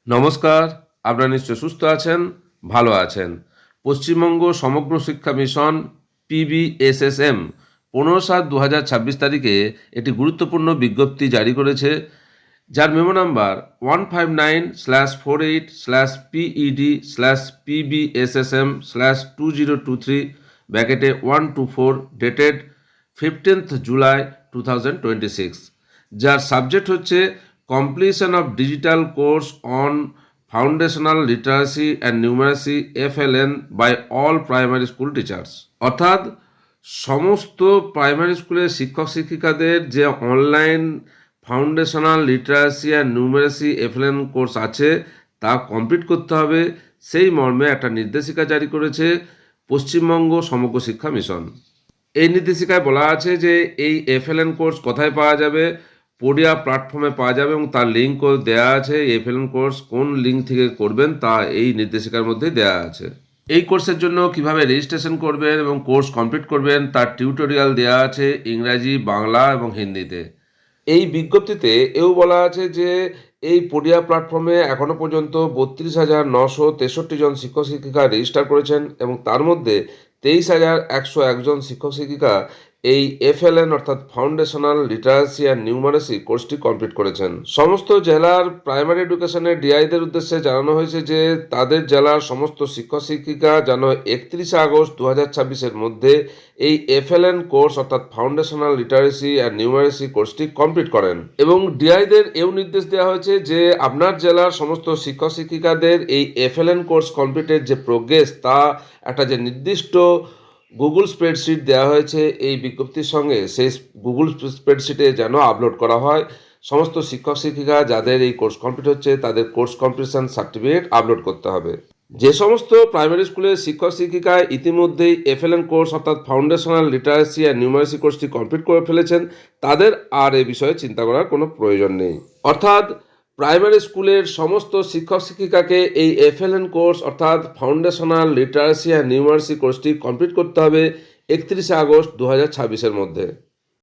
নমস্কার, আপনারা নিশ্চয় সুস্থ আছেন, ভালো আছেন। পশ্চিমবঙ্গ সমগ্র শিক্ষা মিশন PBSSM 15/7/2026 তারিখে একটি গুরুত্বপূর্ণ বিজ্ঞপ্তি জারি করেছে, যার memo number 159/48/PED/PBSSM/2023 (124) dated 15th July 2026, যার সাবজেক্ট হচ্ছে completion of digital course on foundational literacy and numeracy FLN by all primary school teachers. অর্থাৎ সমস্ত প্রাইমারি স্কুলের শিক্ষক শিক্ষিকাদের যে online foundational literacy and numeracy FLN course আছে তা কমপ্লিট করতে হবে, সেই মর্মে একটা নির্দেশিকা জারি করেছে পশ্চিমবঙ্গ সমগ্র শিক্ষা মিশন। এই নির্দেশিকায় বলা আছে যে এই FLN কোর্স কোথায় পাওয়া যাবে, পোডিয়া প্ল্যাটফর্মে পাওয়া যাবে এবং তার লিঙ্কও দেওয়া আছে। FLN কোর্স কোন লিঙ্ক থেকে করবেন তা এই নির্দেশিকার মধ্যে দেওয়া আছে। এই কোর্সের জন্য কিভাবে রেজিস্ট্রেশন করবেন এবং কোর্স কমপ্লিট করবেন তার টিউটোরিয়াল দেওয়া আছে ইংরাজি, বাংলা এবং হিন্দিতে। এই বিজ্ঞপ্তিতে এও বলা আছে যে এই পোডিয়া প্ল্যাটফর্মে এখনও পর্যন্ত 32,963 জন শিক্ষক শিক্ষিকা রেজিস্টার করেছেন এবং তার মধ্যে 23,101 জন শিক্ষক শিক্ষিকা এই FLN অর্থাৎ ফাউন্ডেশনাল লিটারেসি অ্যান্ড নিউমারেসি কোর্সটি কমপ্লিট করেছেন। সমস্ত জেলার প্রাইমারি এডুকেশনের ডিআইদের উদ্দেশ্যে জানানো হয়েছে যে তাদের জেলার সমস্ত শিক্ষক শিক্ষিকা যেন 31 আগস্ট 2026-এর মধ্যে এই FLN কোর্স অর্থাৎ ফাউন্ডেশনাল লিটারেসি অ্যান্ড নিউমারেসি কোর্সটি কমপ্লিট করেন। এবং ডিআইদের এও নির্দেশ দেওয়া হয়েছে যে আপনার জেলার সমস্ত শিক্ষক শিক্ষিকাদের এই FLN কোর্স কমপ্লিটের যে প্রোগ্রেস তা একটা যে নির্দিষ্ট গুগল স্প্রেডশিট দেওয়া হয়েছে এই বিজ্ঞপ্তির সঙ্গে, সেই গুগল স্প্রেডশিটে যেন আপলোড করা হয়। সমস্ত শিক্ষক শিক্ষিকা যাদের এই কোর্স কমপ্লিট হচ্ছে তাদের কোর্স কমপ্লিশন সার্টিফিকেট আপলোড করতে হবে। যে সমস্ত প্রাইমারি স্কুলের শিক্ষক শিক্ষিকা ইতিমধ্যেই FLN কোর্স অর্থাৎ ফাউন্ডেশনাল লিটারেসি অ্যান্ড নিউমারেসি কোর্সটি কমপ্লিট করে ফেলেছেন তাদের আর এই বিষয়ে চিন্তা করার কোনো প্রয়োজন নেই। অর্থাৎ প্রাইমারি স্কুলের সমস্ত শিক্ষক শিক্ষিকাকে এই FLN কোর্স অর্থাৎ ফাউন্ডেশনাল লিটারেসি অ্যান্ড নিউমারেসি কোর্সটি কমপ্লিট করতে হবে 31 আগস্ট 2026-এর মধ্যে।